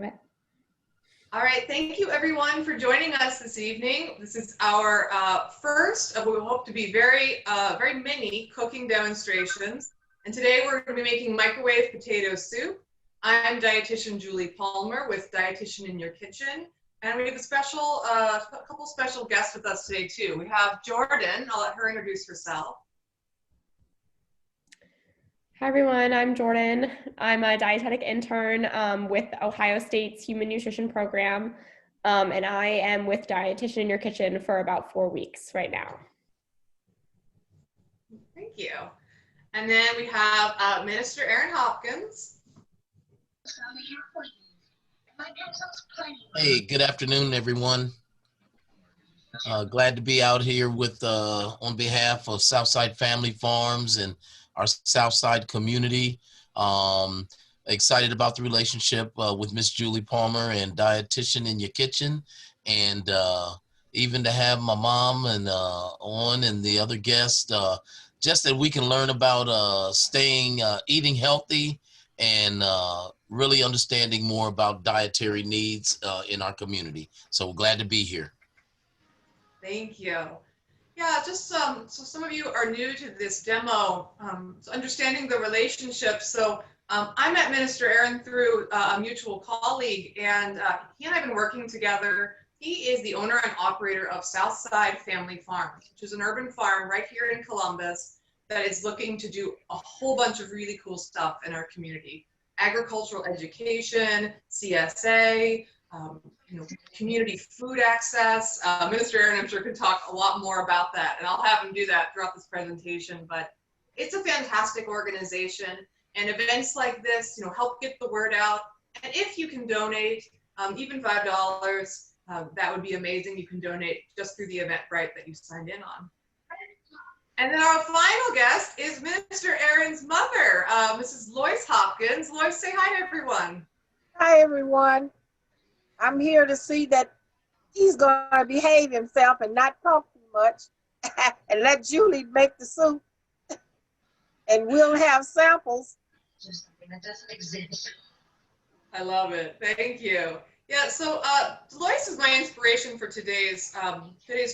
Okay. All right, thank you everyone for joining us this evening. This is our first of what we hope to be very mini cooking demonstrations. And today we're going to be making microwave potato soup. I'm Dietitian Julie Palmer with Dietitian in Your Kitchen. And we have a couple special guests with us today too. We have Jordan. I'll let her introduce herself. Hi everyone, I'm Jordan. I'm a dietetic intern with Ohio State's Human Nutrition Program, and I am with Dietitian in Your Kitchen for about 4 weeks right now. Thank you. And then we have Minister Aaron Hopkins. Hey, good afternoon, everyone. Glad to be out here with on behalf of Southside Family Farms and our Southside community. Excited about the relationship with Miss Julie Palmer and Dietitian in Your Kitchen, and even to have my mom and on and the other guests, just that we can learn about eating healthy and really understanding more about dietary needs in our community. So glad to be here. Thank you. Yeah, just so some of you are new to this demo, so understanding the relationship. So I met Minister Aaron through a mutual colleague, and he and I have been working together. He is the owner and operator of Southside Family Farms, which is an urban farm right here in Columbus that is looking to do a whole bunch of really cool stuff in our community. Agricultural education, CSA, community food access. Minister Aaron, I'm sure, could talk a lot more about that, and I'll have him do that throughout this presentation. But it's a fantastic organization, and events like this, help get the word out. And if you can donate, even $5, that would be amazing. You can donate just through the Eventbrite that you signed in on. And then our final guest is Minister Aaron's mother, Mrs. Lois Hopkins. Lois, say hi to everyone. Hi, everyone. I'm here to see that he's going to behave himself and not talk too much and let Julie make the soup. And we'll have samples. Just something that doesn't exist. I love it. Thank you. Yeah, so Lois is my inspiration for today's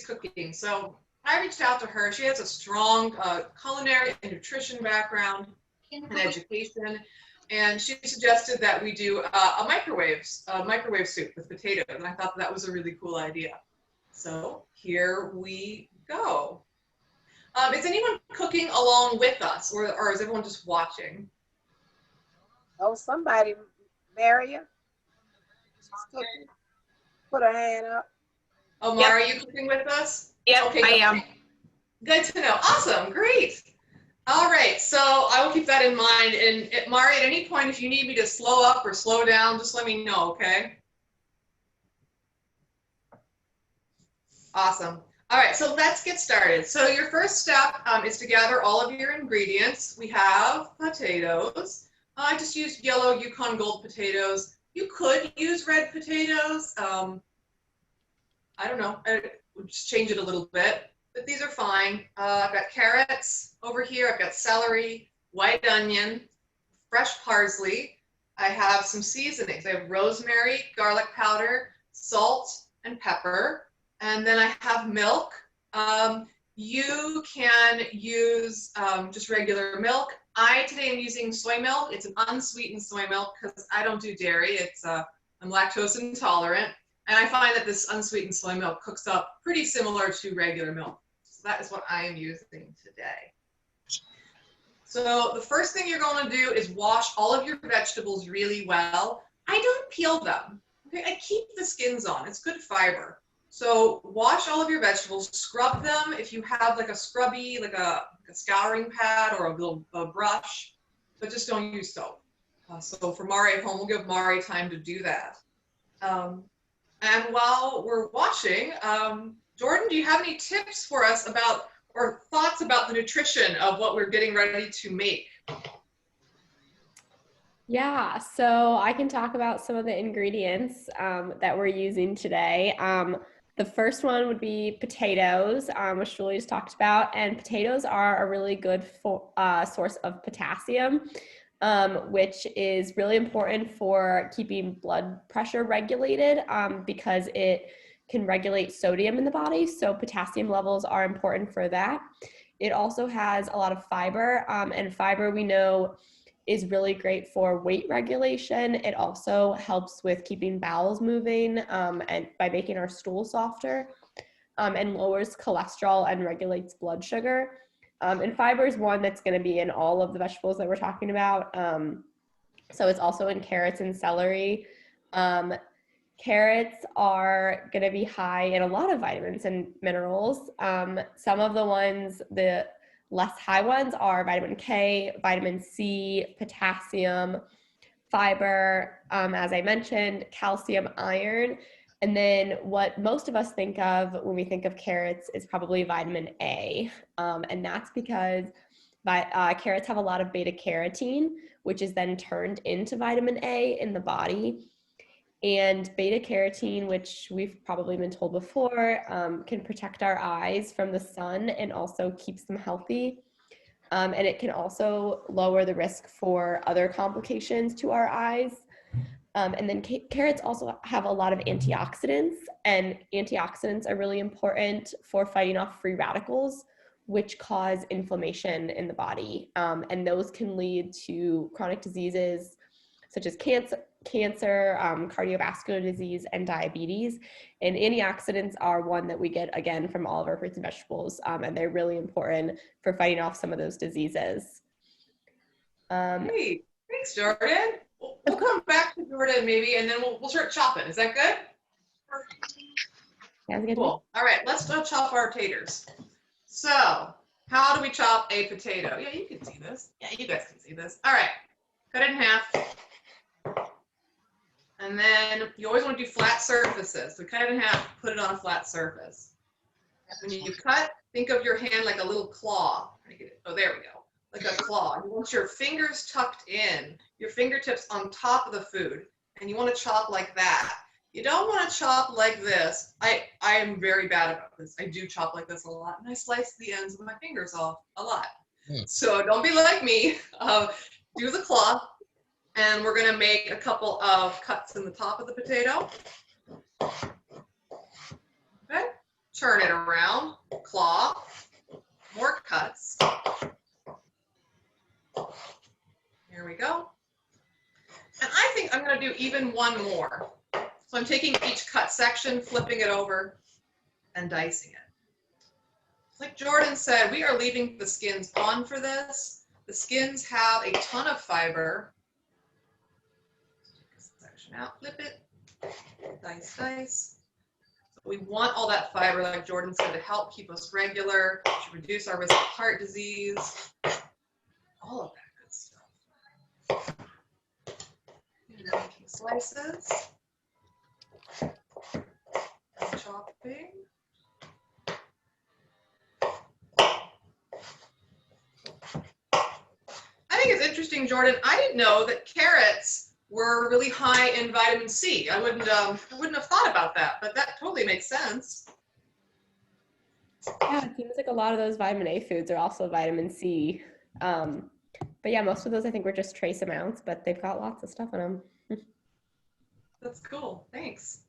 cooking. So I reached out to her. She has a strong culinary and nutrition background and education. And she suggested that we do a microwave soup with potatoes, and I thought that was a really cool idea. So here we go. Is anyone cooking along with us, or is everyone just watching? Oh, somebody, Maria, she's cooking. Put her hand up. Oh, Mara, are you cooking with us? Yep, okay, I am. Good to know. Awesome, great. All right, so I will keep that in mind. And Mari, at any point, if you need me to slow up or slow down, just let me know, okay? Awesome. All right, so let's get started. So your first step is to gather all of your ingredients. We have potatoes. I just used yellow Yukon Gold potatoes. You could use red potatoes. I don't know, I would just change it a little bit. But these are fine. I've got carrots over here. I've got celery, white onion, fresh parsley. I have some seasonings. I have rosemary, garlic powder, salt, and pepper. And then I have milk. You can use just regular milk. Today I'm using soy milk. It's an unsweetened soy milk because I don't do dairy. I'm lactose intolerant. And I find that this unsweetened soy milk cooks up pretty similar to regular milk. So that is what I am using today. So the first thing you're going to do is wash all of your vegetables really well. I don't peel them. Okay, I keep the skins on. It's good fiber. So wash all of your vegetables, scrub them if you have like a scrubby, like a scouring pad or a brush, but just don't use soap. So for Mari at home, we'll give Mari time to do that. And while we're washing, Jordan, do you have any tips for us about, or thoughts about the nutrition of what we're getting ready to make? Yeah, so I can talk about some of the ingredients that we're using today. The first one would be potatoes, which Julie just talked about, and potatoes are a really good source of potassium. which is really important for keeping blood pressure regulated because it can regulate sodium in the body. So potassium levels are important for that. It also has a lot of fiber, and fiber we know is really great for weight regulation. It also helps with keeping bowels moving and by making our stool softer, and lowers cholesterol and regulates blood sugar. And fiber is one that's going to be in all of the vegetables that we're talking about. So it's also in carrots and celery. Carrots are going to be high in a lot of vitamins and minerals. Some of the ones, the less high ones are vitamin K, vitamin C, potassium, fiber, as I mentioned, calcium, iron. And then what most of us think of when we think of carrots is probably vitamin A. And that's because carrots have a lot of beta carotene, which is then turned into vitamin A in the body. And beta carotene, which we've probably been told before, can protect our eyes from the sun and also keeps them healthy. And it can also lower the risk for other complications to our eyes. And then carrots also have a lot of antioxidants, and antioxidants are really important for fighting off free radicals, which cause inflammation in the body. And those can lead to chronic diseases such as cancer, cardiovascular disease, and diabetes. And antioxidants are one that we get, again, from all of our fruits and vegetables, and they're really important for fighting off some of those diseases. Great. Thanks, Jordan. We'll come back to Jordan maybe, and then we'll start chopping. Is that good? Sounds good. Cool. All right, let's go chop our taters. So, how do we chop a potato? Yeah, you can see this. Yeah, you guys can see this. All right, cut it in half. And then you always want to do flat surfaces. So cut it in half, put it on a flat surface. When you cut, think of your hand like a little claw. Oh, there we go. Like a claw. You want your fingers tucked in, your fingertips on top of the food, and you want to chop like that. You don't want to chop like this. I am very bad about this. I do chop like this a lot, and I slice the ends of my fingers off a lot. So don't be like me. Do the claw, and we're going to make a couple of cuts in the top of the potato. Okay, turn it around, claw, more cuts. Here we go. And I think I'm going to do even one more. So I'm taking each cut section, flipping it over, and dicing it. Like Jordan said, we are leaving the skins on for this. The skins have a ton of fiber. Take this section out, flip it, dice, dice. So we want all that fiber, like Jordan said, to help keep us regular, to reduce our risk of heart disease, all of that good stuff. And then making slices, chopping. I think it's interesting, Jordan. I didn't know that carrots were really high in vitamin C. I wouldn't have thought about that, but that totally makes sense. Yeah, it seems like a lot of those vitamin A foods are also vitamin C. But yeah, most of those I think were just trace amounts, but they've got lots of stuff in them. That's cool. Thanks.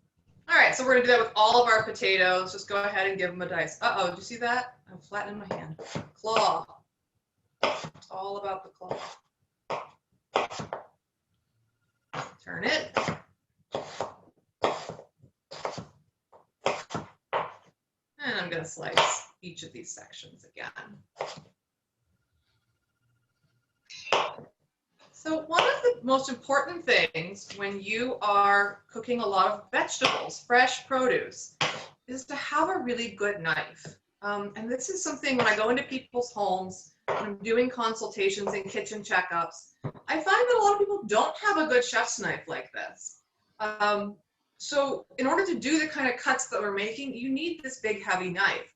All right, so we're gonna do that with all of our potatoes. Just go ahead and give them a dice. Uh-oh, did you see that? I'm flattening my hand. Claw. It's all about the claw. Turn it. And I'm gonna slice each of these sections again. So one of the most important things when you are cooking a lot of vegetables, fresh produce, is to have a really good knife. And this is something when I go into people's homes, when I'm doing consultations and kitchen checkups, I find that a lot of people don't have a good chef's knife like this. So in order to do the kind of cuts that we're making, you need this big heavy knife.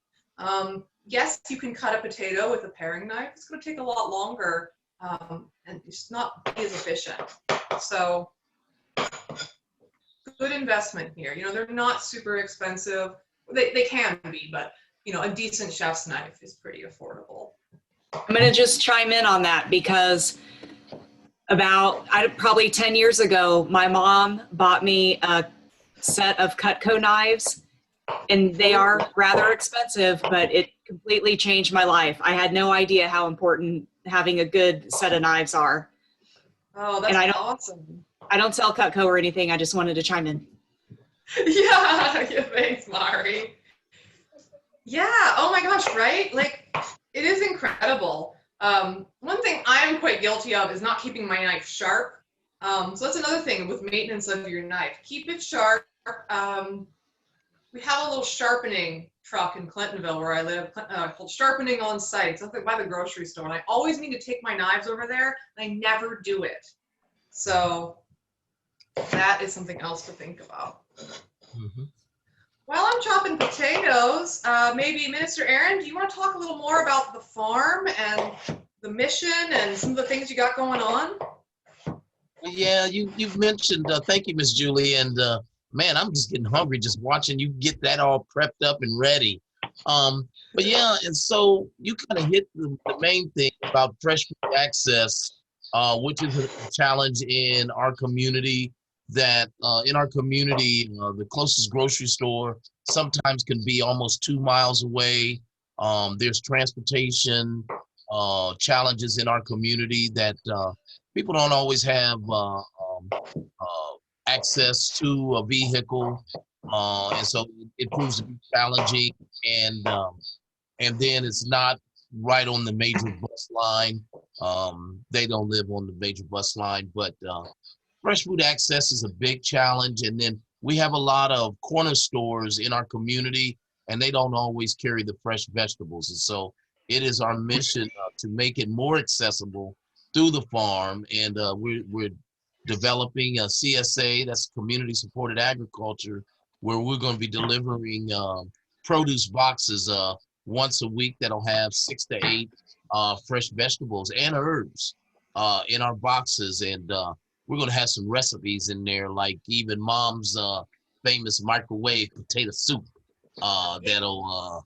Yes, you can cut a potato with a paring knife. It's going to take a lot longer and it's not as efficient. So good investment here. You know, they're not super expensive. They can be, but you know, a decent chef's knife is pretty affordable. I'm going to just chime in on that because Probably 10 years ago, my mom bought me a set of Cutco knives, and they are rather expensive, but it completely changed my life. I had no idea how important having a good set of knives are. Oh, that's And awesome. I don't sell Cutco or anything. I just wanted to chime in. Yeah, thanks, Mari. Yeah, oh my gosh, right? Like, it is incredible. One thing I'm quite guilty of is not keeping my knife sharp. So that's another thing with maintenance of your knife. Keep it sharp. We have a little sharpening truck in Clintonville where I live, called Sharpening on Site. It's up by the grocery store. And I always need to take my knives over there, and I never do it. So that is something else to think about. Mm-hmm. While I'm chopping potatoes, maybe Minister Aaron, do you want to talk a little more about the farm and the mission and some of the things you got going on? Yeah, you've mentioned, thank you, Miss Julie, and man, I'm just getting hungry just watching you get that all prepped up and ready. But yeah, and so you kind of hit the main thing about fresh food access, which is a challenge in our community. That the closest grocery store sometimes can be almost 2 miles away. There's transportation challenges in our community that people don't always have access to a vehicle, and so it proves to be challenging. And then it's not right on the major bus line. They don't live on the major bus line, but fresh food access is a big challenge. And then we have a lot of corner stores in our community, and they don't always carry the fresh vegetables. And so it is our mission to make it more accessible through the farm. And we're developing a CSA, that's community supported agriculture, where we're going to be delivering produce boxes once a week that'll have 6 to 8 fresh vegetables and herbs in our boxes. And we're going to have some recipes in there, like even Mom's famous microwave potato soup that'll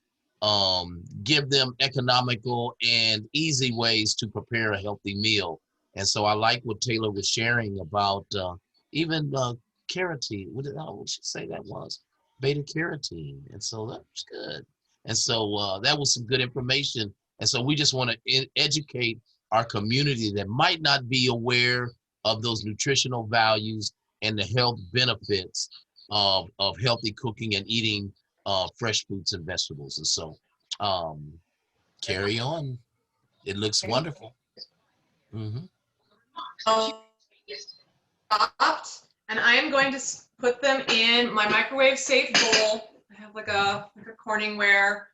give them economical and easy ways to prepare a healthy meal. And so I like what Taylor was sharing about even carotene. What did she say that was? Beta carotene. And so that was good. And so that was some good information. And so we just want to educate our community that might not be aware of those nutritional values and the health benefits of healthy cooking and eating fresh fruits and vegetables. And so carry on. It looks wonderful. Mm-hmm. Chopped, and I am going to put them in my microwave safe bowl. I have like a Corningware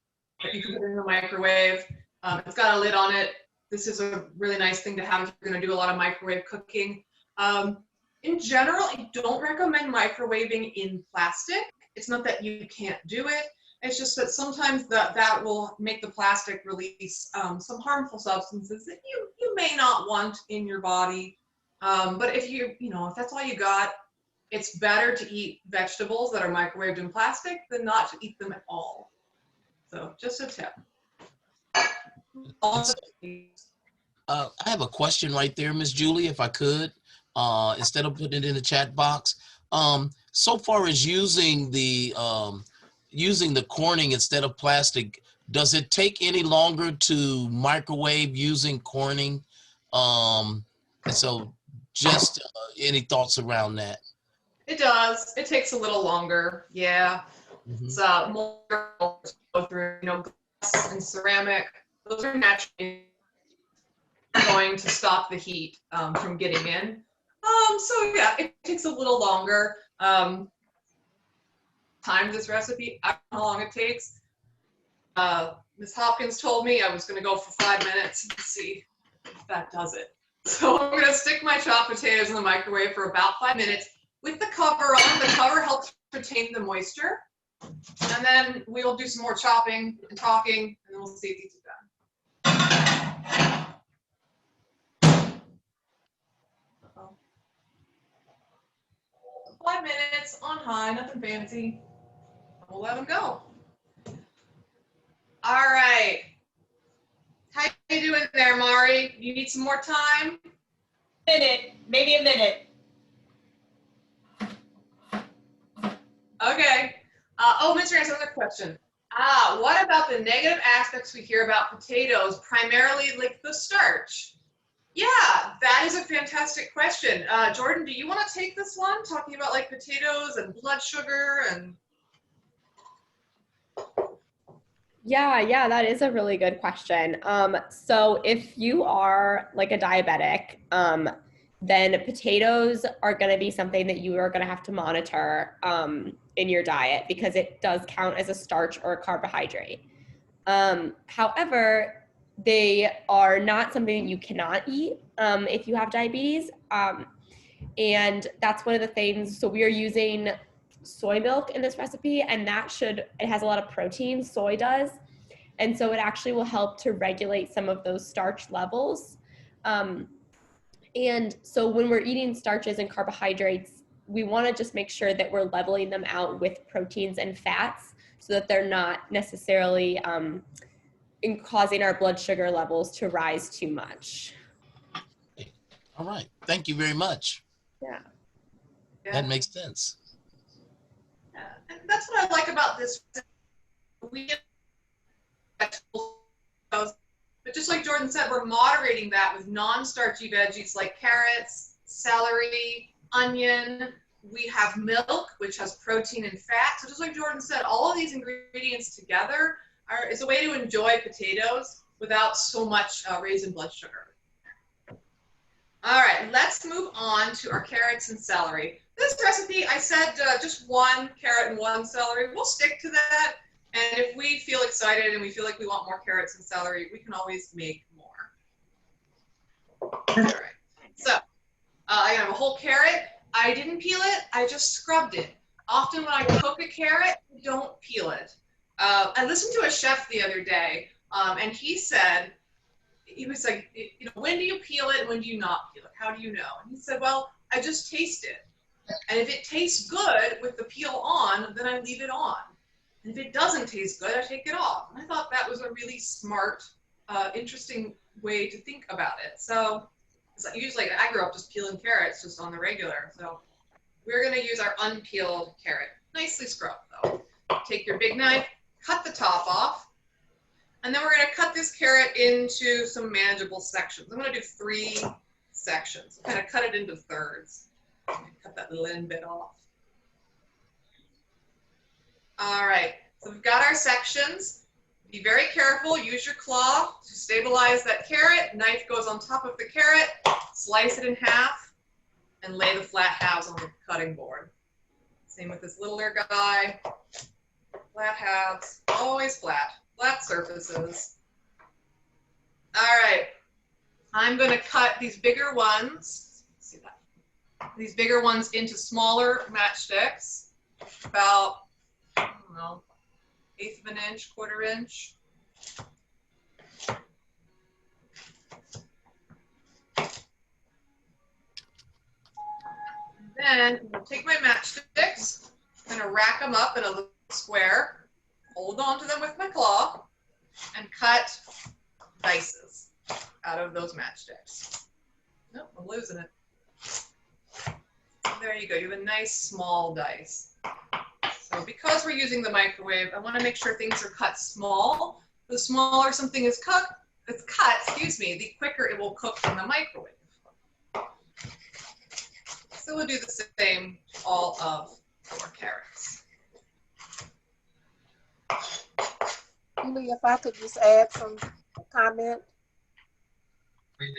that you can put in the microwave. It's got a lid on it. This is a really nice thing to have if you're going to do a lot of microwave cooking. In general, I don't recommend microwaving in plastic. It's not that you can't do it. It's just that sometimes that will make the plastic release some harmful substances that you may not want in your body. But if if that's all you got, it's better to eat vegetables that are microwaved in plastic than not to eat them at all. So just a tip. I have a question right there, Miss Julie, if I could, instead of putting it in the chat box. So far as using the Corning instead of plastic, does it take any longer to microwave using Corning? And so just any thoughts around that? It does. It takes a little longer. Yeah. Mm-hmm. It's more go through, glass and ceramic. Those are naturally going to stop the heat from getting in. So yeah, it takes a little longer. Time this recipe, I don't know how long it takes. Ms. Hopkins told me I was going to go for 5 minutes and see if that does it. So I'm going to stick my chopped potatoes in the microwave for about 5 minutes with the cover on. The cover helps retain the moisture. And then we'll do some more chopping and talking, and then we'll see if these are done. 5 minutes on high, nothing fancy. We'll let them go. All right. How you doing there, Mari? You need some more time? Minute, maybe a minute. Okay. Mr. Answer, another question. What about the negative aspects we hear about potatoes, primarily like the starch? Yeah, that is a fantastic question. Jordan, do you want to take this one, talking about like potatoes and blood sugar and? Yeah, that is a really good question. So if you are like a diabetic, then potatoes are going to be something that you are going to have to monitor in your diet because it does count as a starch or a carbohydrate. However, they are not something that you cannot eat if you have diabetes. And that's one of the things. So we are using soy milk in this recipe, and it has a lot of protein, soy does. And so it actually will help to regulate some of those starch levels. And so when we're eating starches and carbohydrates, we want to just make sure that we're leveling them out with proteins and fats so that they're not necessarily causing our blood sugar levels to rise too much. All right. Thank you very much. Yeah. That makes sense. Yeah. And that's what I like about this. But just like Jordan said, we're moderating that with non-starchy veggies like carrots, celery, onion. We have milk, which has protein and fat. So just like Jordan said, all of these ingredients together is a way to enjoy potatoes without so much raising blood sugar. All right, let's move on to our carrots and celery. This recipe, I said just one carrot and one celery. We'll stick to that. And if we feel excited and we feel like we want more carrots and celery, we can always make more. All right, so I have a whole carrot. I didn't peel it, I just scrubbed it. Often when I cook a carrot, I don't peel it. I listened to a chef the other day, and he said, he was like, you know, when do you peel it and when do you not peel it? How do you know? And he said, well, I just taste it. And if it tastes good with the peel on, then I leave it on. And if it doesn't taste good, I take it off. And I thought that was a really smart, interesting way to think about it. So usually I grew up just peeling carrots just on the regular. So we're going to use our unpeeled carrot. Nicely scrubbed though. Take your big knife, cut the top off. And then we're going to cut this carrot into some manageable sections. I'm going to do 3 sections. Kind of cut it into thirds. Cut that little end bit off. All right, so we've got our sections. Be very careful. Use your claw to stabilize that carrot. Knife goes on top of the carrot. Slice it in half and lay the flat halves on the cutting board. Same with this littler guy. Flat halves, always flat. Flat surfaces. All right, I'm going to cut these bigger ones. Let's see that. These bigger ones into smaller matchsticks, about, I don't know, 1/8 of an inch, 1/4 inch. And then I'll take my matchsticks. I'm going to rack them up in a little square. Hold on to them with my claw and cut dices out of those matchsticks. Nope, I'm losing it. There you go. You have a nice small dice. So because we're using the microwave, I want to make sure things are cut small. The smaller something is cut, the quicker it will cook in the microwave. So we'll do the same to all of our carrots. Julie, if I could just add some comment.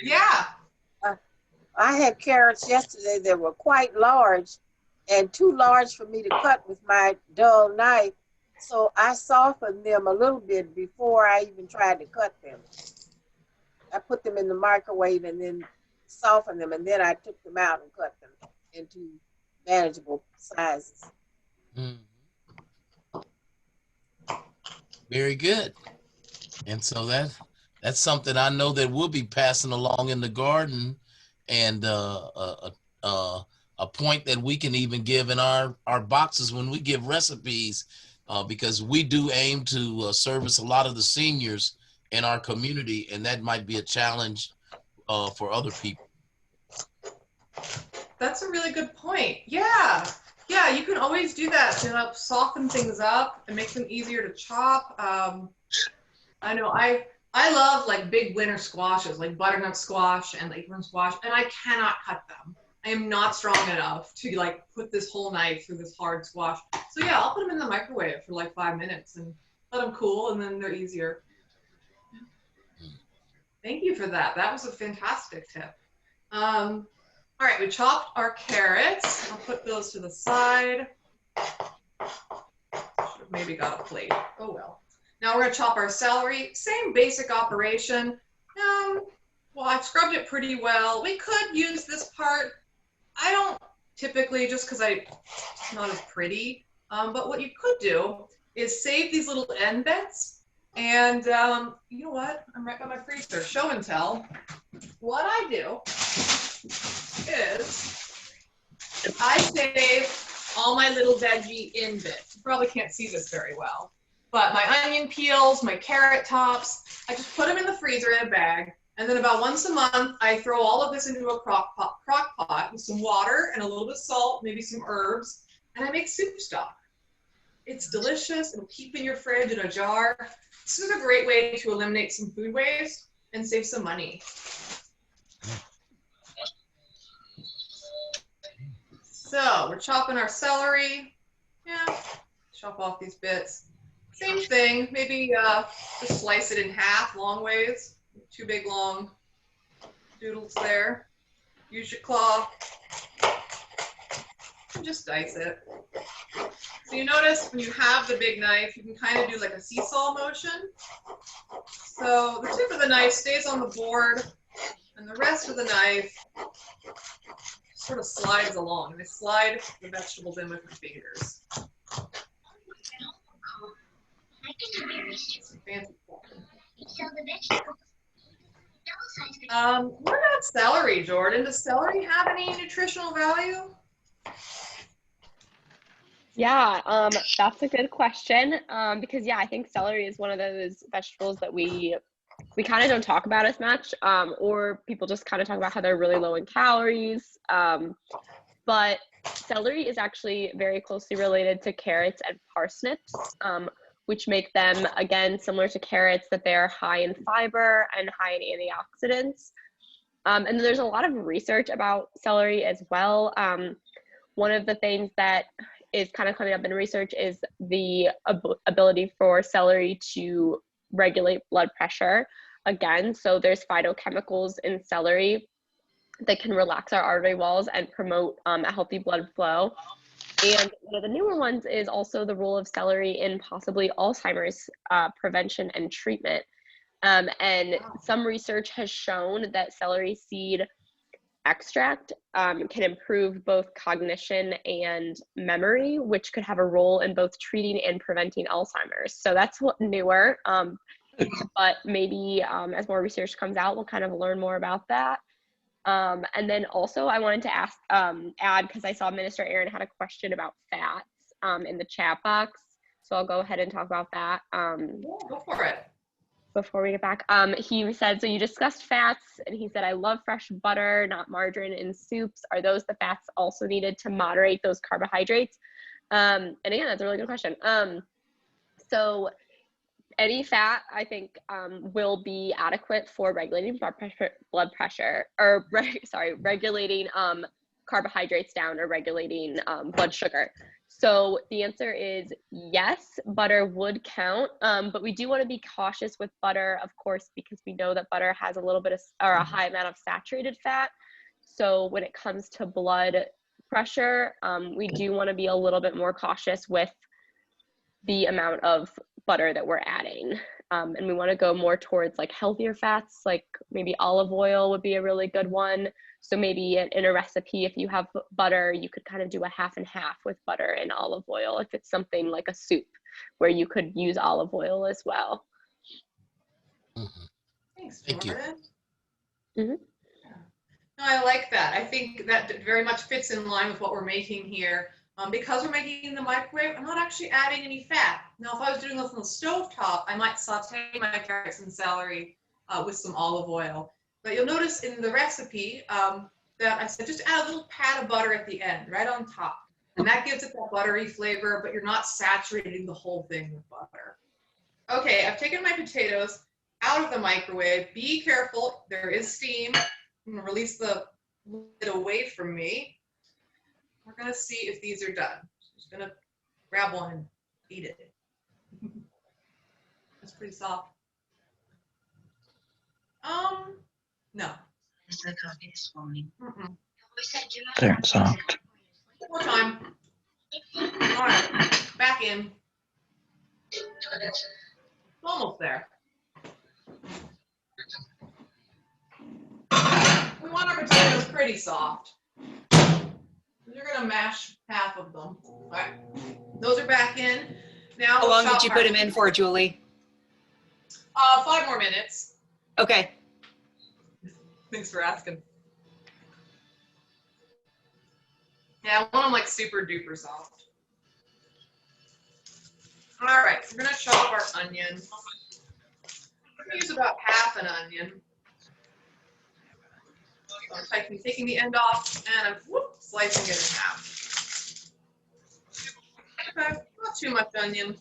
Yeah. I had carrots yesterday that were quite large and too large for me to cut with my dull knife. So I softened them a little bit before I even tried to cut them. I put them in the microwave and then softened them, and then I took them out and cut them into manageable sizes. Mm. Very good. And so that's something I know that we'll be passing along in the garden, and a point that we can even give in our boxes when we give recipes, because we do aim to service a lot of the seniors in our community, and that might be a challenge for other people. That's a really good point. Yeah. Yeah, you can always do that to help soften things up and make them easier to chop. I know I love like big winter squashes, like butternut squash and acorn squash, and I cannot cut them. I am not strong enough to like put this whole knife through this hard squash. So yeah, I'll put them in the microwave for like 5 minutes and let them cool, and then they're easier. Thank you for that. That was a fantastic tip. All right, we chopped our carrots. I'll put those to the side. Should have maybe got a plate. Oh well. Now we're gonna chop our celery. Same basic operation. Well, I've scrubbed it pretty well. We could use this part. I don't typically, just because it's not as pretty. But what you could do is save these little end bits. And you know what? I'm right by my freezer. Show and tell. What I do is I save all my little veggie in bits. You probably can't see this very well. But my onion peels, my carrot tops, I just put them in the freezer in a bag. And then about once a month, I throw all of this into a crock pot with some water and a little bit of salt, maybe some herbs, and I make soup stock. It's delicious. It'll keep in your fridge in a jar. This is a great way to eliminate some food waste and save some money. So we're chopping our celery. Yeah, chop off these bits. Same thing, maybe just slice it in half long ways. 2 big long doodles there. Use your claw and just dice it. So you notice when you have the big knife, you can kind of do like a seesaw motion. So the tip of the knife stays on the board and the rest of the knife sort of slides along. And I slide the vegetables in with my fingers. Fancy. What about celery, Jordan? Does celery have any nutritional value? Yeah, that's a good question. Because yeah, I think celery is one of those vegetables that we kind of don't talk about as much, or people just kind of talk about how they're really low in calories. But celery is actually very closely related to carrots and parsnips, which make them, again, similar to carrots, that they're high in fiber and high in antioxidants. And then there's a lot of research about celery as well. One of the things that is kind of coming up in research is the ability for celery to regulate blood pressure. Again, so there's phytochemicals in celery that can relax our artery walls and promote a healthy blood flow. And one of the newer ones is also the role of celery in possibly Alzheimer's prevention and treatment. And some research has shown that celery seed extract can improve both cognition and memory, which could have a role in both treating and preventing Alzheimer's. So that's what newer, but maybe as more research comes out, we'll kind of learn more about that. And then also I wanted to ask, add, because I saw Minister Aaron had a question about fats in the chat box. So I'll go ahead and talk about that. Go for it. Before we get back, he said, so you discussed fats, and he said, I love fresh butter, not margarine in soups. Are those the fats also needed to moderate those carbohydrates? And again, that's a really good question. So any fat, I think, will be adequate for regulating regulating carbohydrates down or regulating blood sugar. So the answer is yes, butter would count, but we do want to be cautious with butter, of course, because we know that butter has a little bit of, or a high amount of saturated fat. So when it comes to blood pressure, we do want to be a little bit more cautious with the amount of butter that we're adding. And we want to go more towards like healthier fats, like maybe olive oil would be a really good one. So maybe in a recipe, if you have butter, you could kind of do a half and half with butter and olive oil. If it's something like a soup where you could use olive oil as well. Mm-hmm. Thanks, Thank Jordan. Mm-hmm. No, I like that. I think that very much fits in line with what we're making here. Because we're making it in the microwave, I'm not actually adding any fat. Now, if I was doing this on the stovetop, I might saute my carrots and celery with some olive oil. But you'll notice in the recipe, that I said, just add a little pat of butter at the end, right on top. And that gives it that buttery flavor, but you're not saturating the whole thing with butter. Okay, I've taken my potatoes out of the microwave. Be careful, there is steam. I'm gonna release the lid away from me. We're gonna see if these are done. Just gonna grab one and eat it. It's pretty soft. No. Mm-mm. They're soft. One more time. All right, back in. Almost there. We want our potatoes pretty soft. You're gonna mash half of them. All right, those are back in. Now, How long did you put them in for, Julie? 5 more minutes. Okay. Thanks for asking. Yeah, I want them like super duper soft. All right, we're gonna chop our onion. I'm gonna use about half an onion. So I'm taking the end off and I'm slicing it in half. Okay, not too much onion.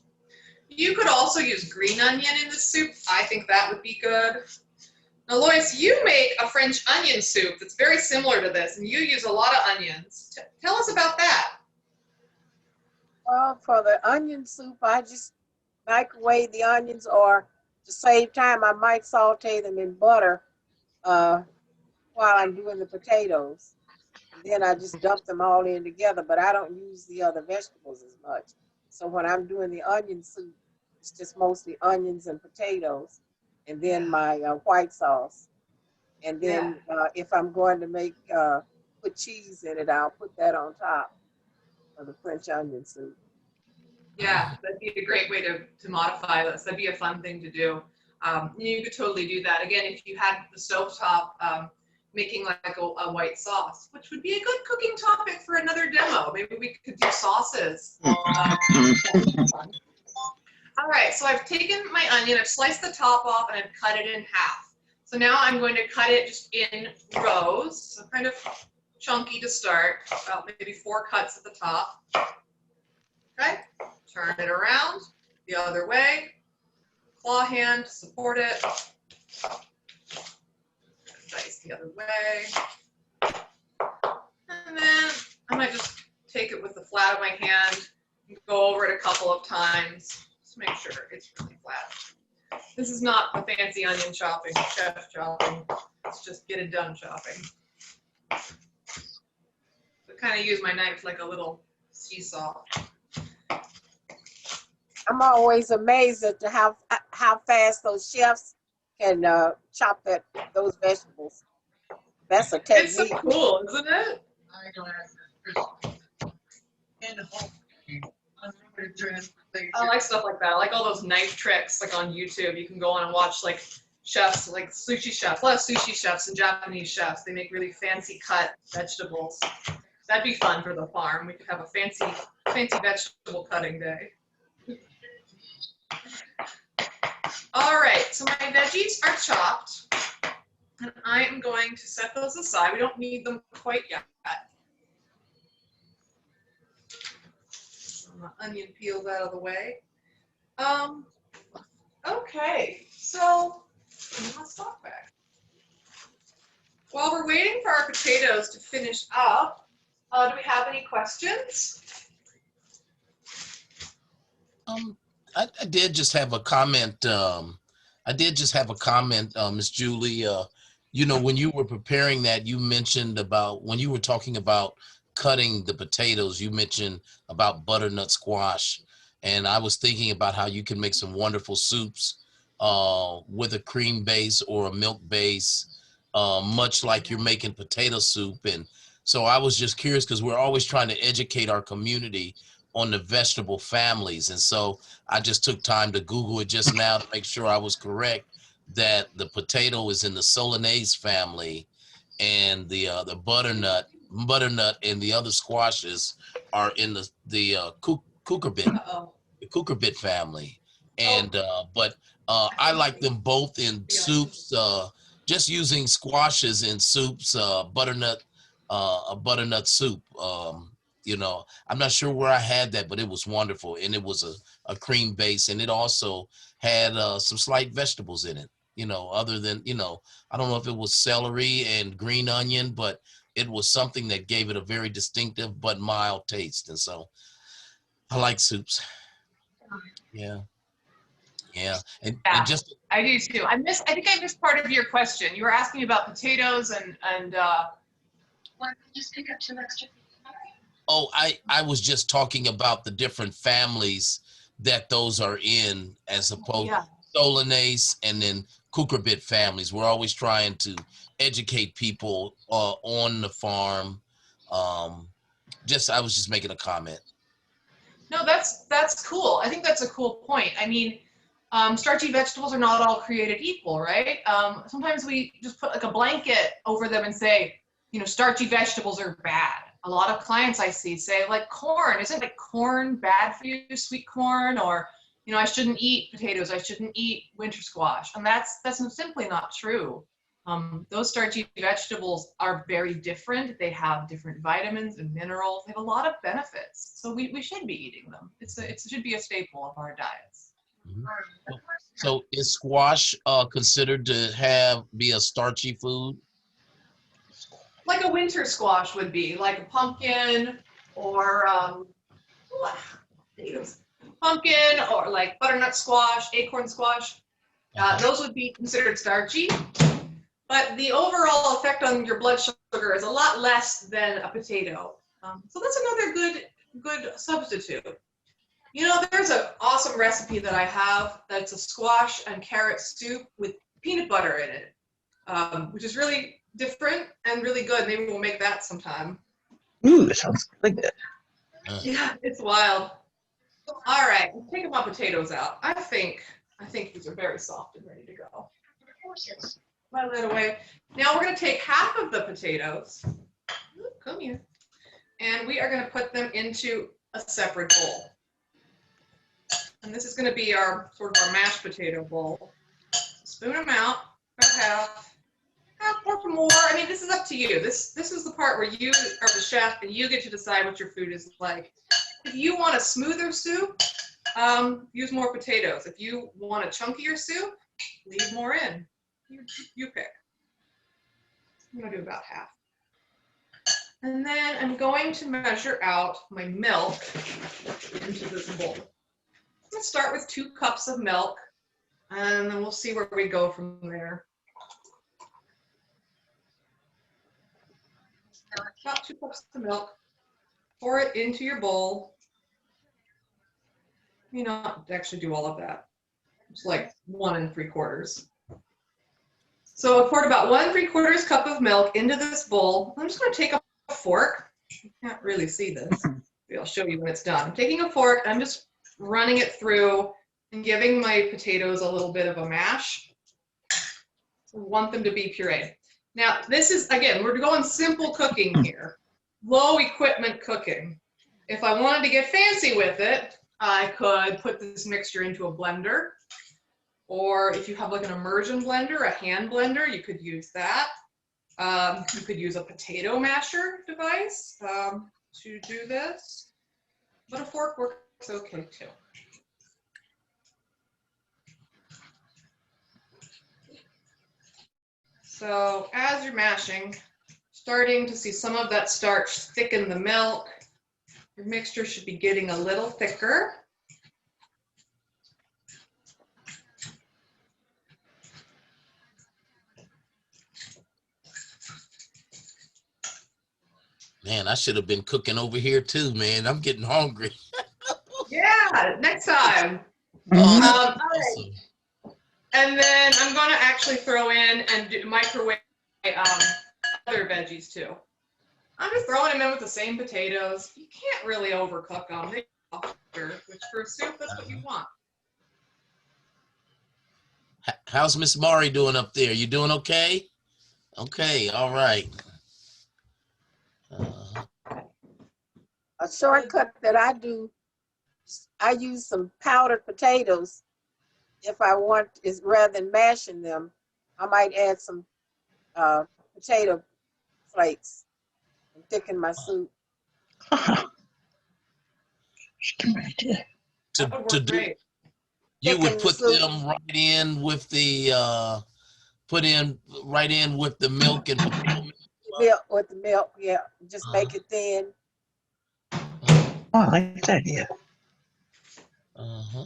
You could also use green onion in the soup. I think that would be good. Now, Lois, you make a French onion soup that's very similar to this, and you use a lot of onions. Tell us about that. Well, for the onion soup, I just microwave the onions, or to save time, I might saute them in butter while I'm doing the potatoes. And then I just dump them all in together, but I don't use the other vegetables as much. So when I'm doing the onion soup, it's just mostly onions and potatoes, and then my white sauce. And then if I'm going to make put cheese in it, I'll put that on top of the French onion soup. Yeah, that'd be a great way to modify this. That'd be a fun thing to do. You could totally do that. Again, if you had the stovetop, making like a white sauce, which would be a good cooking topic for another demo. Maybe we could do sauces. All right, so I've taken my onion, I've sliced the top off, and I've cut it in half. So now I'm going to cut it just in rows, so kind of chunky to start, about maybe 4 cuts at the top. Okay, turn it around the other way, claw hand to support it. Dice the other way. And then I might just take it with the flat of my hand and go over it a couple of times. Just make sure it's really flat. This is not the fancy onion chopping, chef chopping. It's just get it done chopping. So kind of use my knife like a little seesaw. I'm always amazed at how fast those chefs can chop those vegetables. That's a technique. It's so cool, isn't it? I like stuff like that. I like all those knife tricks, like on YouTube. You can go on and watch like chefs, like sushi chefs. A lot of sushi chefs and Japanese chefs. They make really fancy cut vegetables. That'd be fun for the farm. We could have a fancy vegetable cutting day. All right, so my veggies are chopped, and I am going to set those aside. We don't need them quite yet. My onion peels out of the way. Okay, so let's talk back. While we're waiting for our potatoes to finish up, do we have any questions? I did just have a comment. Miss Julie. You know, when you were preparing that, you mentioned about when you were talking about cutting the potatoes, you mentioned about butternut squash. And I was thinking about how you can make some wonderful soups with a cream base or a milk base, much like you're making potato soup. And so I was just curious because we're always trying to educate our community on the vegetable families. And so I just took time to Google it just now to make sure I was correct that the potato is in the Solanase family and the butternut and the other squashes are in the cucurbit family. And but I like them both in soups. Just using squashes in soups, butternut a butternut soup. You know, I'm not sure where I had that, but it was wonderful. And it was a cream base, and it also had some slight vegetables in it, you know, other than, you know, I don't know if it was celery and green onion, but it was something that gave it a very distinctive but mild taste. And so I like soups. Yeah. Yeah. And just, I do too. I think I missed part of your question. You were asking about potatoes and Why don't you just pick up some extra? oh, I was just talking about the different families that those are in, as opposed yeah. to Solanase and then cucurbit families. We're always trying to educate people on the farm. I was just making a comment. No, that's cool. I think that's a cool point. I mean, starchy vegetables are not all created equal, right? Sometimes we just put like a blanket over them and say, you know, starchy vegetables are bad. A lot of clients I see say, like, corn, isn't like corn bad for you, sweet corn? Or, you know, I shouldn't eat potatoes, I shouldn't eat winter squash. And that's simply not true. Those starchy vegetables are very different. They have different vitamins and minerals. They have a lot of benefits. So we should be eating them. It should be a staple of our diets. Mhm. So is squash considered to be a starchy food? Like a winter squash would be, like a pumpkin or pumpkin, or like butternut squash, acorn squash. Those would be considered starchy, but the overall effect on your blood sugar is a lot less than a potato. So that's another good substitute. You know, there's an awesome recipe that I have that's a squash and carrot soup with peanut butter in it, which is really different and really good. Maybe we'll make that sometime. Ooh, that sounds really good. Yeah, it's wild. All right, I'm taking my potatoes out. I think these are very soft and ready to go. Put that away. Now we're going to take half of the potatoes. Ooh, come here. And we are going to put them into a separate bowl. And this is going to be our sort of our mashed potato bowl. Spoon them out, about half or more. I mean, this is up to you. This is the part where you are the chef and you get to decide what your food is like. If you want a smoother soup, use more potatoes. If you want a chunkier soup, leave more in. You pick. I'm going to do about half. And then I'm going to measure out my milk into this bowl. Let's start with 2 cups of milk, and then we'll see where we go from there. About 2 cups of milk. Pour it into your bowl. You not actually do all of that. It's like 1 3/4. So I poured about 1 3/4 cup of milk into this bowl. I'm just going to take a fork. You can't really see this. Maybe I'll show you when it's done. I'm taking a fork and I'm just running it through and giving my potatoes a little bit of a mash. I want them to be pureed. Now, this is, again, we're going simple cooking here. Low equipment cooking. If I wanted to get fancy with it, I could put this mixture into a blender. Or if you have like an immersion blender, a hand blender, you could use that. You could use a potato masher device to do this. But a fork works okay too. So as you're mashing, starting to see some of that starch thicken the milk. Your mixture should be getting a little thicker. Man, I should have been cooking over here too, man. I'm getting hungry. Yeah, next time. Oh, All right. And then I'm going to actually throw in and microwave other veggies too. I'm just throwing them in with the same potatoes. You can't really overcook them. They softer, which for a soup, that's what you want. How's Miss Mari doing up there? You doing okay? Okay, all right. A shortcut that I do, I use some powdered potatoes. If I want, is rather than mashing them, I might add some potato flakes thicken my soup. Good idea. To, That would to work do, great. you would Thicken the put soup. them right in with the right in with the milk and potato. Milk with the milk, yeah. Just make it thin. Oh, I like that idea. Uh-huh.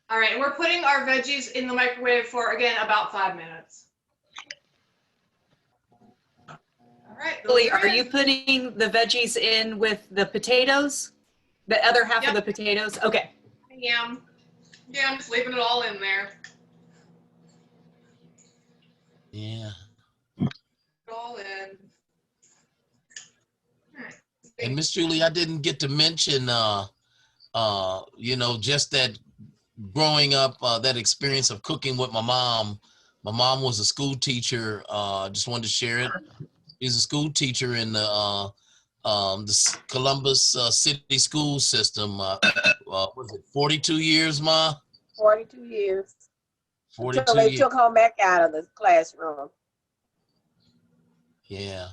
All right, and we're putting our veggies in the microwave for, again, about 5 minutes. All right. those Julie, are in. you putting the veggies in with the potatoes? The other half Yep. of the potatoes? Okay. Yeah, I'm just leaving it all in there. Yeah. All in. All right. And Miss Julie, I didn't get to mention you know, just that growing up, that experience of cooking with my mom. My mom was a school teacher. Just wanted to share it. She's a school teacher in the Columbus City school system. Was it 42 years, Ma? 42 years. 42 Until they years. took her back out of the classroom. Yeah.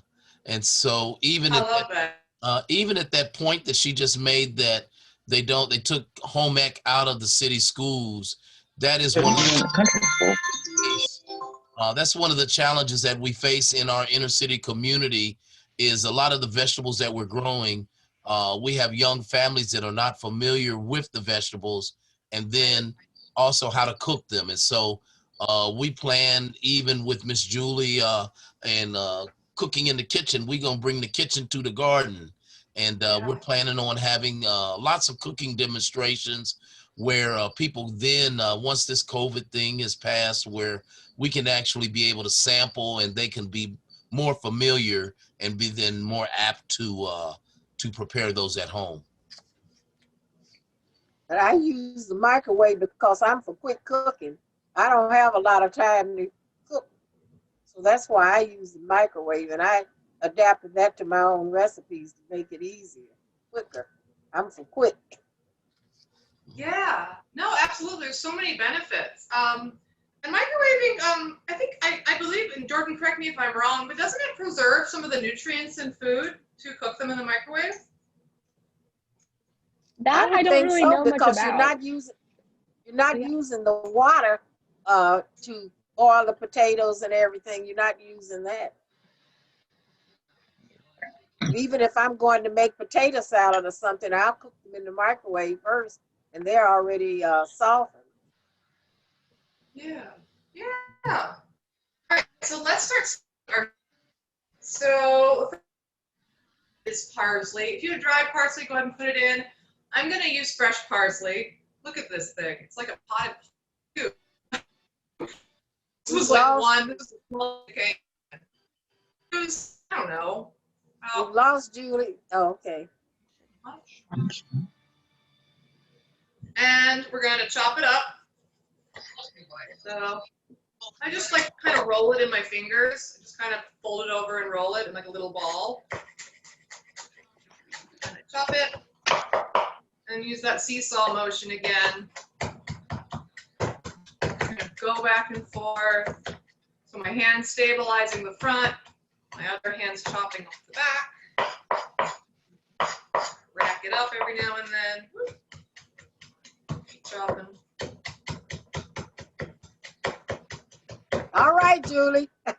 And so even I at love that. even at that point that she just made, that they took home ec out of the city schools. That is one of the Country school. that's one of the challenges that we face in our inner city community, is a lot of the vegetables that we're growing. We have young families that are not familiar with the vegetables, and then also how to cook them. And so we plan, even with Miss Julie and cooking in the kitchen, we're going to bring the kitchen to the garden. And we're planning on having lots of cooking demonstrations where people then, once this COVID thing is passed, where we can actually be able to sample and they can be more familiar and be then more apt to prepare those at home. But I use the microwave because I'm for quick cooking. I don't have a lot of time to cook. So that's why I use the microwave, and I adapted that to my own recipes to make it easier, quicker. I'm for quick. Yeah, no, absolutely. There's so many benefits. And microwaving, I believe, and Jordan, correct me if I'm wrong, but doesn't it preserve some of the nutrients in food to cook them in the microwave? That I would don't think really so, know much because about. you're not Yeah. using the water to boil the potatoes and everything. You're not using that. Even if I'm going to make potato salad or something, I'll cook them in the microwave first, and they're already softened. Yeah, yeah. All right, so let's start. So it's parsley. If you have dried parsley, go ahead and put it in. I'm going to use fresh parsley. Look at this thing. It's like a potted soup. This was like one. This was a small cake. It was, I don't know. We've lost Julie. Oh, okay. Much. And we're going to chop it up. So I just like kind of roll it in my fingers. Just kind of fold it over and roll it in like a little ball. And I chop it and use that seesaw motion again. Kind of go back and forth. So my hand's stabilizing the front, my other hand's chopping off the back. Rack it up every now and then. Keep chopping. All right, Julie. You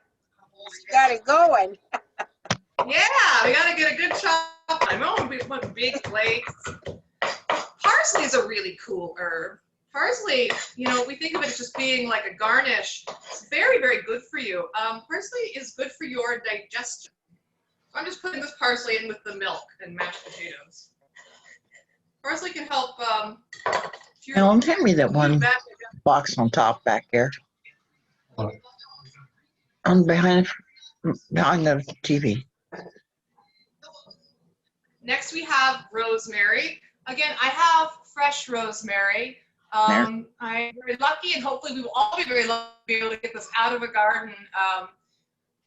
got it going. Yeah, we got to get a good chop. I know we put big plates. Parsley is a really cool herb. Parsley, you know, we think of it as just being like a garnish. It's very, very good for you. Parsley is good for your digestion. So I'm just putting this parsley in with the milk and mashed potatoes. Parsley can help. Ellen, hand me that one box on top back there. On behind the TV. Next, we have rosemary. Again, I have fresh rosemary. I'm very lucky, and hopefully we will all be very lucky to be able to get this out of a garden.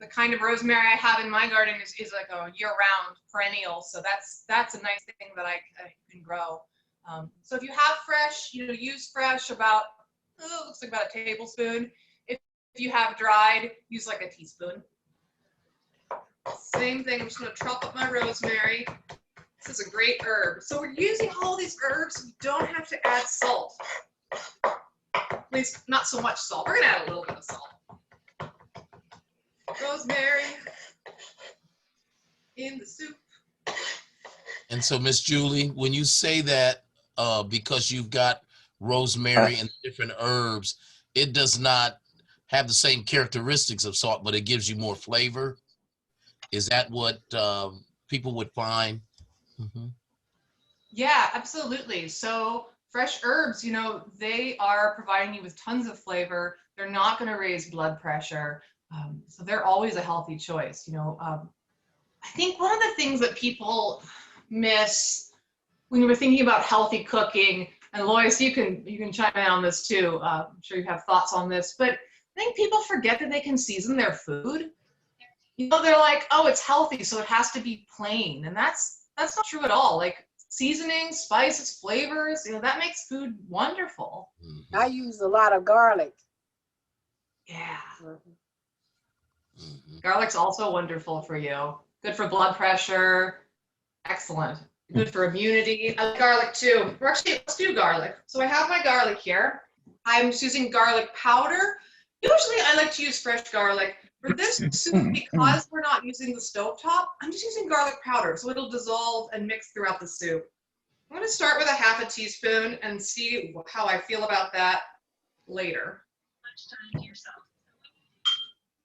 The kind of rosemary I have in my garden is like a year-round perennial, so that's a nice thing that I can grow. So if you have fresh, you know, use fresh about, looks like about a tablespoon. If you have dried, use like a teaspoon. Same thing, I'm just gonna chop up my rosemary. This is a great herb. So we're using all these herbs. We don't have to add salt. At least not so much salt. We're gonna add a little bit of salt. Rosemary in the soup. And so, Miss Julie, when you say that, because you've got rosemary and different herbs, it does not have the same characteristics of salt, but it gives you more flavor. Is that what people would find? Mm-hmm. Yeah, absolutely. So fresh herbs, you know, they are providing you with tons of flavor. They're not going to raise blood pressure. So they're always a healthy choice. You know, I think one of the things that people miss when we're thinking about healthy cooking, and Lois, you can chime in on this too. I'm sure you have thoughts on this, but I think people forget that they can season their food. You know, they're like, oh, it's healthy, so it has to be plain, and that's not true at all. Like seasoning, spices, flavors, you know, that makes food wonderful. Mm-hmm. I use a lot of garlic. Yeah. Mm-hmm. Garlic's also wonderful for you. Good for blood pressure. Excellent. Good for immunity. I like garlic too. Let's do garlic. So I have my garlic here. I'm just using garlic powder. Usually I like to use fresh garlic. For this soup, because we're not using the stovetop, I'm just using garlic powder, so it'll dissolve and mix throughout the soup. I'm going to start with a half a teaspoon and see how I feel about that later.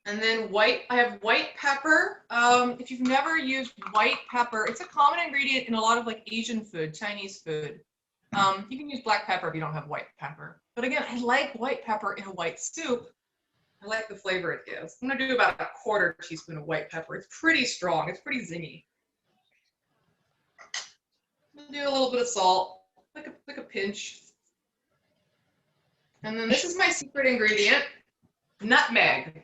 And then I have white pepper. If you've never used white pepper, it's a common ingredient in a lot of like Asian food, Chinese food. You can use black pepper if you don't have white pepper. But again, I like white pepper in a white soup. I like the flavor it gives. I'm gonna do about a quarter teaspoon of white pepper. It's pretty strong, it's pretty zingy. I'm gonna do a little bit of salt, like a pinch. And then this is my secret ingredient, nutmeg.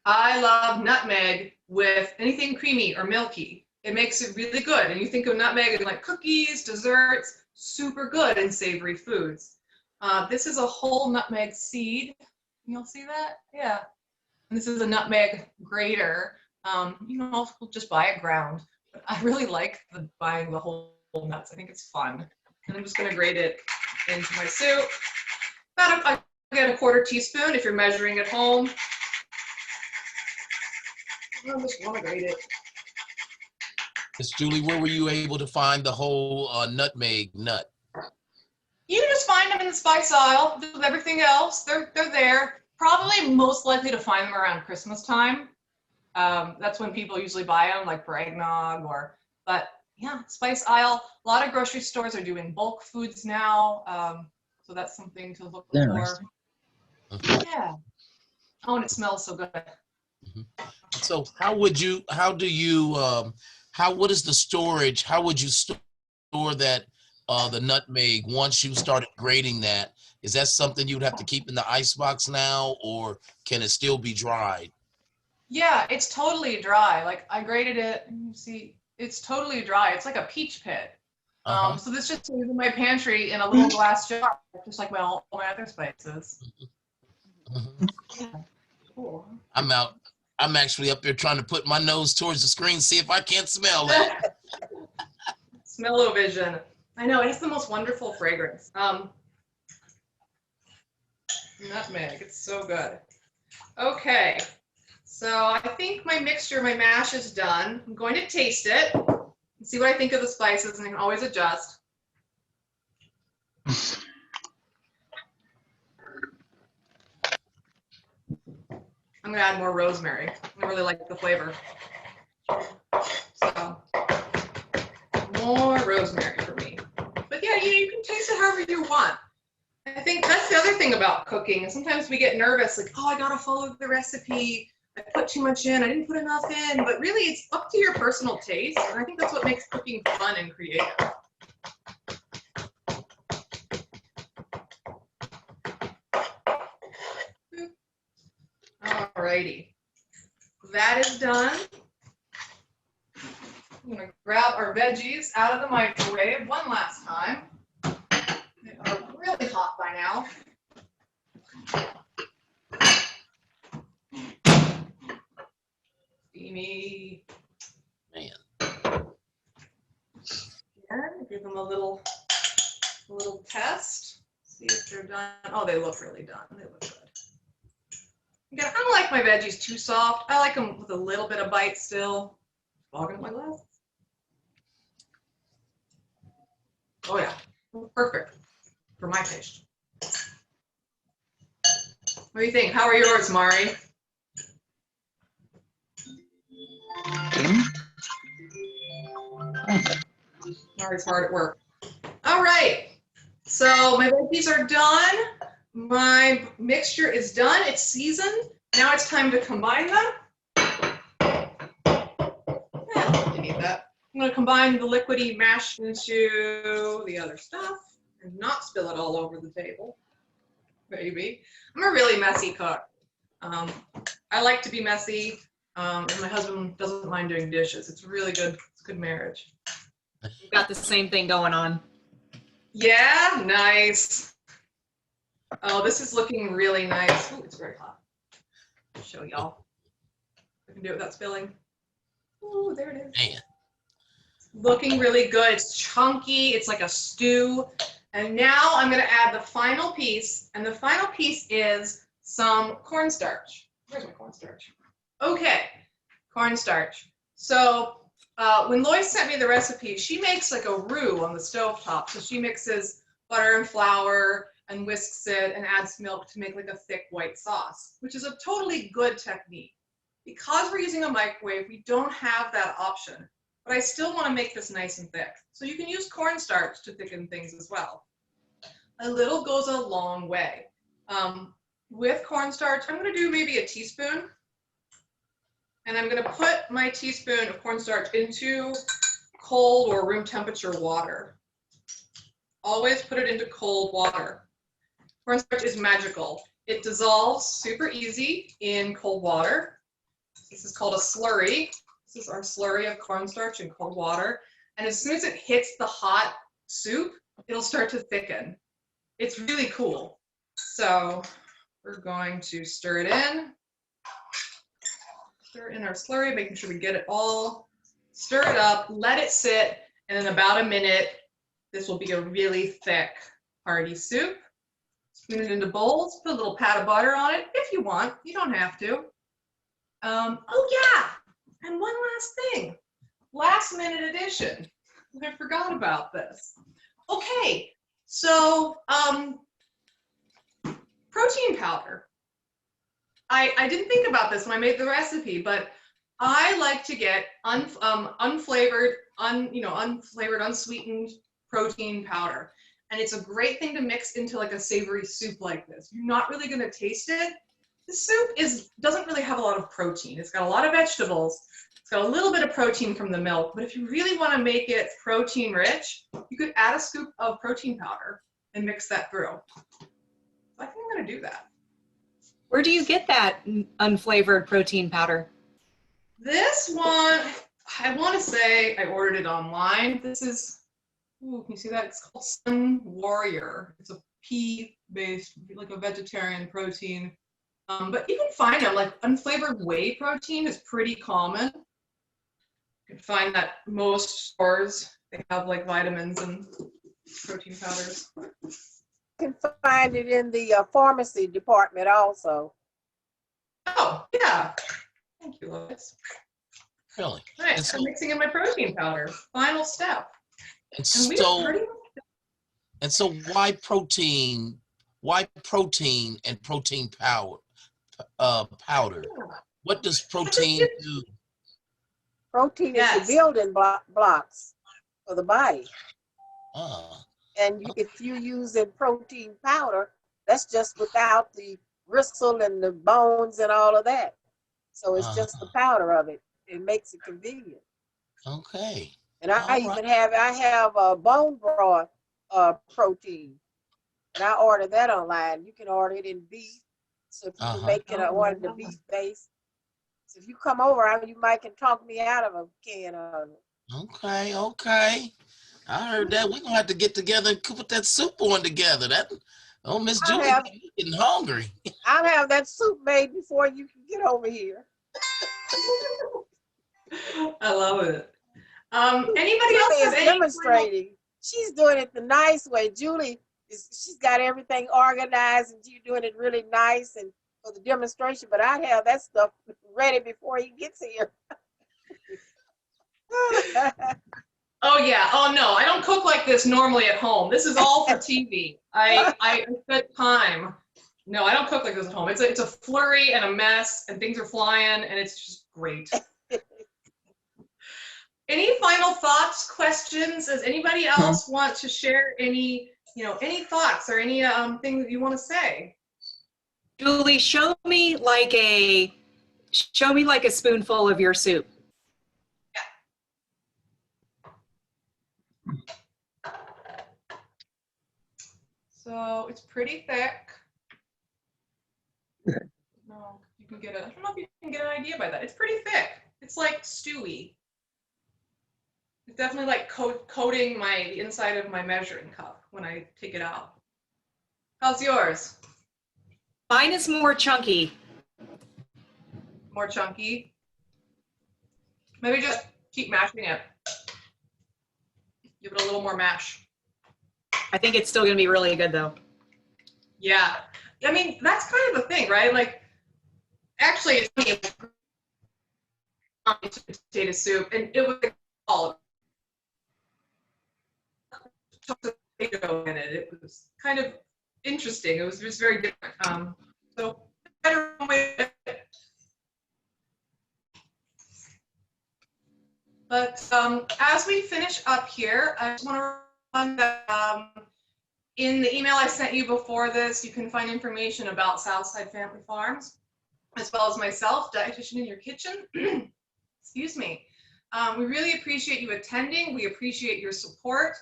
I love nutmeg with anything creamy or milky. It makes it really good. And you think of nutmeg in like cookies, desserts, super good in savory foods. This is a whole nutmeg seed. You'll see that? Yeah. And this is a nutmeg grater. You can also just buy it ground. But I really like buying the whole nuts. I think it's fun. And I'm just going to grate it into my soup. About a quarter teaspoon if you're measuring at home. I just want to grate it. Miss Julie, where were you able to find the whole nutmeg nut? You can just find them in the spice aisle with everything else. They're there. Probably most likely to find them around Christmas time. That's when people usually buy them, like for eggnog but yeah, spice aisle. A lot of grocery stores are doing bulk foods now. So that's something to look for. Yeah. Oh, and it smells so good. Mm-hmm. So what is the storage? How would you store that, the nutmeg once you started grating that? Is that something you'd have to keep in the icebox now, or can it still be dried? Yeah, it's totally dry. Like I grated it, you see, it's totally dry. It's like a peach pit. So this just is in my pantry in a little glass jar, just like all my other spices. Mm-hmm. Yeah, cool. I'm actually up there trying to put my nose towards the screen, see if I can't smell that. Smell-o-vision. I know, it has the most wonderful fragrance. Nutmeg, it's so good. Okay, so I think my mash is done. I'm going to taste it and see what I think of the spices, and I can always adjust. I'm gonna add more rosemary. I really like the flavor. So, more rosemary for me. But yeah, you can taste it however you want. I think that's the other thing about cooking. Sometimes we get nervous, like, oh, I gotta follow the recipe. I put too much in, I didn't put enough in. But really, it's up to your personal taste. And I think that's what makes cooking fun and creative. Alrighty, that is done. I'm gonna grab our veggies out of the microwave one last time. They are really hot by now. Steamy. give them a little test. See if they're done. Oh, they look really done. They look good. Again, I don't like my veggies too soft. I like them with a little bit of bite still. Fogging up my glasses. Oh yeah, perfect for my taste. What do you think? How are yours, Mari? Mari's hard at work. All right, so my veggies are done. My mixture is done. It's seasoned. Now it's time to combine them. Yeah, you need that. I'm going to combine the liquidy mash into the other stuff and not spill it all over the table. Maybe. I'm a really messy cook. I like to be messy, and my husband doesn't mind doing dishes. It's really good. It's a good marriage. We've got the same thing going on. Yeah, nice. Oh, this is looking really nice. Ooh, it's very hot. I'll show y'all. I can do it without spilling. Ooh, there it is. Man. Looking really good. It's chunky. It's like a stew. And now I'm going to add the final piece. And the final piece is some cornstarch. Where's my cornstarch? Okay, cornstarch. So when Lois sent me the recipe, she makes like a roux on the stovetop. So she mixes butter and flour and whisks it and adds milk to make like a thick white sauce, which is a totally good technique. Because we're using a microwave, we don't have that option. But I still want to make this nice and thick. So you can use cornstarch to thicken things as well. A little goes a long way. With cornstarch, I'm going to do maybe a teaspoon. And I'm going to put my teaspoon of cornstarch into cold or room temperature water. Always put it into cold water. Cornstarch is magical. It dissolves super easy in cold water. This is called a slurry. This is our slurry of cornstarch in cold water. And as soon as it hits the hot soup, it'll start to thicken. It's really cool. So we're going to stir it in. Stir in our slurry, making sure we get it all. Stir it up, let it sit, and in about a minute, this will be a really thick, hearty soup. Spoon it into bowls, put a little pat of butter on it if you want. You don't have to. Oh yeah, and one last thing. Last minute addition. I forgot about this. Okay, so protein powder. I didn't think about this when I made the recipe, but I like to get unflavored, unsweetened protein powder. And it's a great thing to mix into like a savory soup like this. You're not really going to taste it. The soup doesn't really have a lot of protein. It's got a lot of vegetables. It's got a little bit of protein from the milk. But if you really want to make it protein rich, you could add a scoop of protein powder and mix that through. So I think I'm going to do that. Where do you get that unflavored protein powder? This one, I want to say I ordered it online. This is, ooh, can you see that? It's called Sun Warrior. It's a pea-based, like a vegetarian protein. But you can find them, like unflavored whey protein is pretty common. You can find that most stores, they have like vitamins and protein powders. You can find it in the pharmacy department also. Oh, yeah. Thank you, Lois. Really? All right, so I'm mixing in my protein powder. Final step. And so why protein? Why protein and protein powder? What does protein do? Protein is the building blocks for the body. And if you use in protein powder, that's just without the gristle and the bones and all of that. So it's just the powder of it. It makes it convenient. Okay. And I have a bone broth protein, and I order that online. You can order it in beef. So if you can make it, I wanted the beef base. So if you come over, you might can talk me out of a can of it. Okay. I heard that. We're gonna have to get together and put that soup on together. Miss Julie, you're getting hungry. I'll have that soup made before you can get over here. I love it. Anybody else have any demonstrating? she's doing it the nice way. Julie she's got everything organized and she's doing it really nice and for the demonstration. But I'd have that stuff ready before he gets here. Oh yeah. Oh no, I don't cook like this normally at home. This is all for TV. I spent time. No, I don't cook like this at home. It's a flurry and a mess and things are flying and it's just great. Any final thoughts, questions? Does anybody else want to share any thoughts or any thing that you want to say? Julie, show me like a spoonful of your soup. Yeah. So it's pretty thick. No, you can get I don't know if you can get an idea by that. It's pretty thick. It's like stewy. It's definitely like coating the inside of my measuring cup when I take it out. How's yours? Mine is more chunky. More chunky? Maybe just keep mashing it. Give it a little more mash. I think it's still gonna be really good though. Yeah. I mean, that's kind of the thing, right? Like, actually, it's potato soup, and it was all potato in it. It was kind of interesting. It was just very different. So better way. But as we finish up here, I just want to remind that in the email I sent you before this, you can find information about Southside Family Farms, as well as myself, Dietitian in Your Kitchen. Excuse me. We really appreciate you attending. We appreciate your support.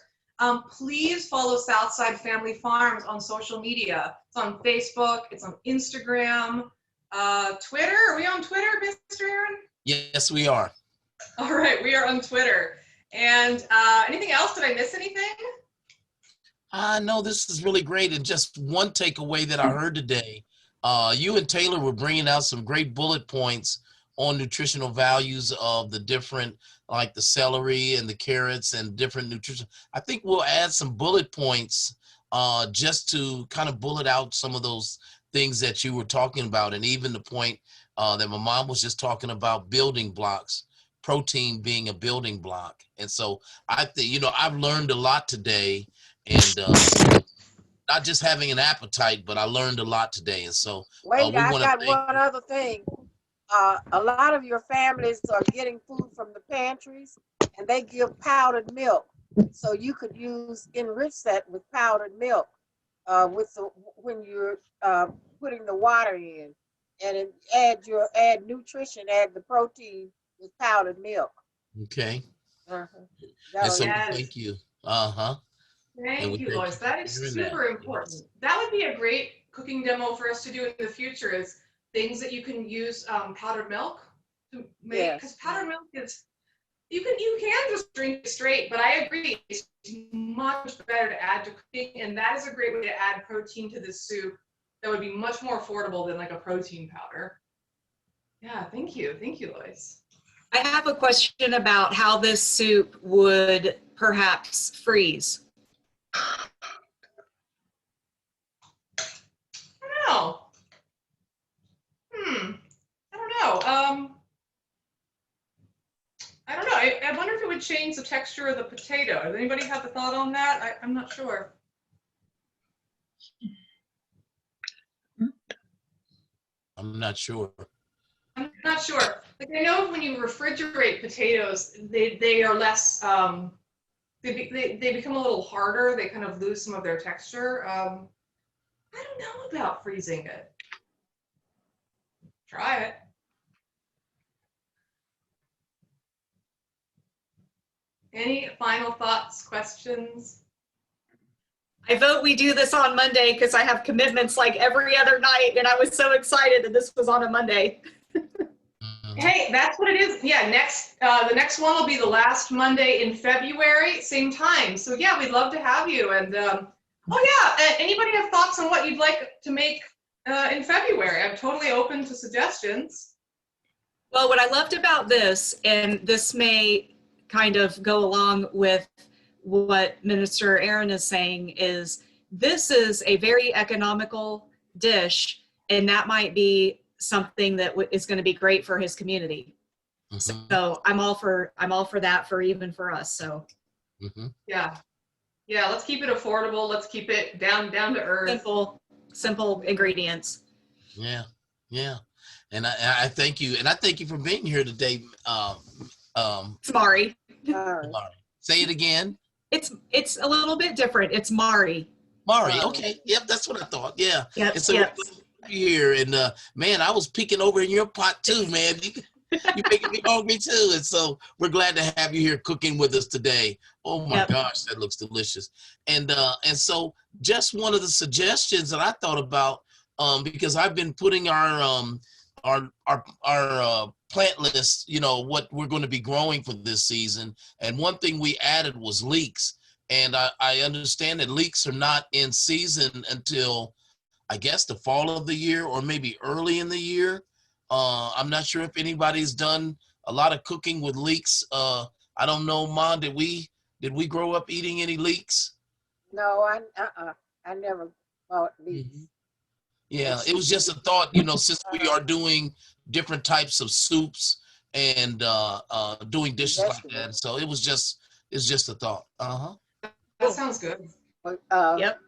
Please follow Southside Family Farms on social media. It's on Facebook, it's on Instagram, Twitter. Are we on Twitter, Mr. Aaron? Yes, we are. All right, we are on Twitter. And anything else? Did I miss anything? No, this is really great. And just one takeaway that I heard today, you and Taylor were bringing out some great bullet points on nutritional values of the different, like the celery and the carrots and different nutrition. I think we'll add some bullet points just to kind of bullet out some of those things that you were talking about. And even the point that my mom was just talking about, building blocks, protein being a building block. And so I think, I've learned a lot today, and not just having an appetite, but I learned a lot today. And so wait, I got one other thing. A lot of your families are getting food from the pantries and they give powdered milk. So you could enrich that with powdered milk when you're putting the water in, and add nutrition, add the protein with powdered milk. Okay. And so yes. Thank you. Thank you, Lois. That is super important. That would be a great cooking demo for us to do in the future, is things that you can use powdered milk to make, because powdered milk is, you can just drink it straight, but I agree, it's much better to add to cooking, and that is a great way to add protein to this soup that would be much more affordable than like a protein powder. Yeah, thank you, Lois. I have a question about how this soup would perhaps freeze. I don't know. I don't know. I wonder if it would change the texture of the potato. Does anybody have a thought on that? I'm not sure. I'm not sure. I'm not sure. Like, I know when you refrigerate potatoes, they are less, they become a little harder. They kind of lose some of their texture. I don't know about freezing it. Try it. Any final thoughts, questions? I vote we do this on Monday because I have commitments like every other night, and I was so excited that this was on a Monday. Hey, that's what it is. Yeah, the next one will be the last Monday in February, same time. So yeah, we'd love to have you. And anybody have thoughts on what you'd like to make in February? I'm totally open to suggestions. Well, what I loved about this, and this may kind of go along with what Minister Aaron is saying is this is a very economical dish, and that might be something that is going to be great for his community. Mhm. So I'm all for that for even for us. So Mhm. Yeah. Yeah, let's keep it affordable. Let's keep it down to earth. simple ingredients. Yeah, yeah. And I thank you, and I thank you for being here today. It's Mari. Mari. Mari. Say it again. It's a little bit different. It's Mari. Mari. Mari. Okay. Yep, that's what I thought. Yeah. Yep. And so Yep. we're glad to be here, and man, I was peeking over in your pot too, man. You making me hungry too, and so we're glad to have you here cooking with us today. Oh my Yep. gosh, that looks delicious. And so just one of the suggestions that I thought about, because I've been putting our plant list, you know, what we're going to be growing for this season, and one thing we added was leeks. And I understand that leeks are not in season until, I guess, the fall of the year or maybe early in the year. I'm not sure if anybody's done a lot of cooking with leeks. I don't know, Mom, did we grow up eating any leeks? No, I never bought leeks. Yeah, it was just a thought, you know, since we are doing different types of soups and doing dishes like that. So it's just a thought. That sounds good. But, Yep.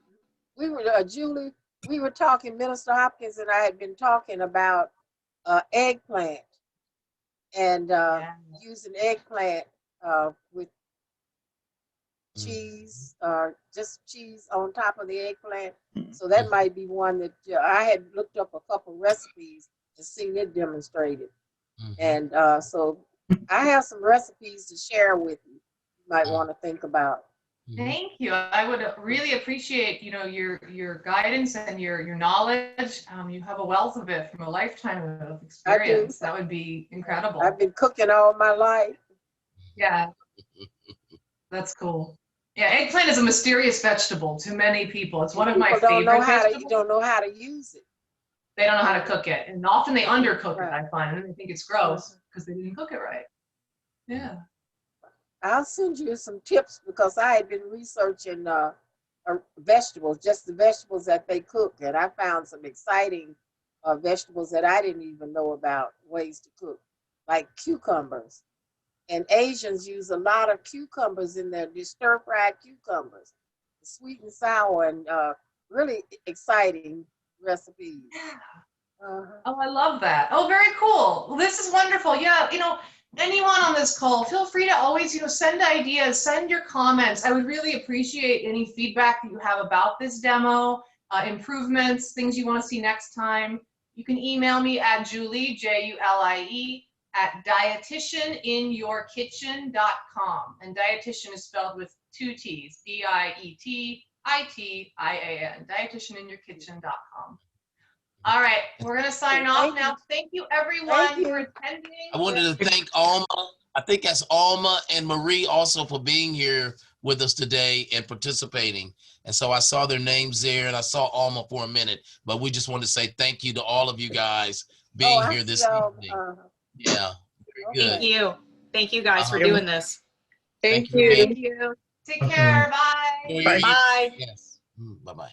we were Julie. We were talking. Minister Hopkins and I had been talking about eggplant and using eggplant with cheese, just cheese on top of the eggplant. So that might be one that I had looked up a couple recipes and seen it demonstrated. And so I have some recipes to share with you. You might want to think about. Thank you. I would really appreciate, you know, your guidance and your knowledge. You have a wealth of it from a lifetime of experience. That would be incredible. I've been cooking all my life. Yeah, that's cool. Yeah, eggplant is a mysterious vegetable to many people. It's one of my favorite vegetables. You don't know how to use it. They don't know how to cook it, and often they undercook it. I find, and they think it's gross because they didn't cook it right. Yeah. I'll send you some tips because I had been researching vegetables, just the vegetables that they cook, and I found some exciting vegetables that I didn't even know about ways to cook, like cucumbers. And Asians use a lot of cucumbers in their stir-fried cucumbers, sweet and sour, and really exciting recipes. Oh, I love that. Oh, very cool. Well, this is wonderful. Yeah, you know, anyone on this call, feel free to always, you know, send ideas, send your comments. I would really appreciate any feedback that you have about this demo, improvements, things you want to see next time. You can email me at Julie, Julie, at dietitianinyourkitchen.com. And dietitian is spelled with 2 T's, Dietitian, dietitianinyourkitchen.com. All right, we're going to sign off now. Thank you, everyone, for attending. I wanted to thank Alma. I think that's Alma and Marie also for being here with us today and participating. And so I saw their names there, and I saw Alma for a minute. But we just want to say thank you to all of you guys being here this evening. Yeah, very good. Thank you. Thank you guys for doing this. Thank you. Thank you. Take care. Bye. Bye. Bye. Yes. Bye-bye.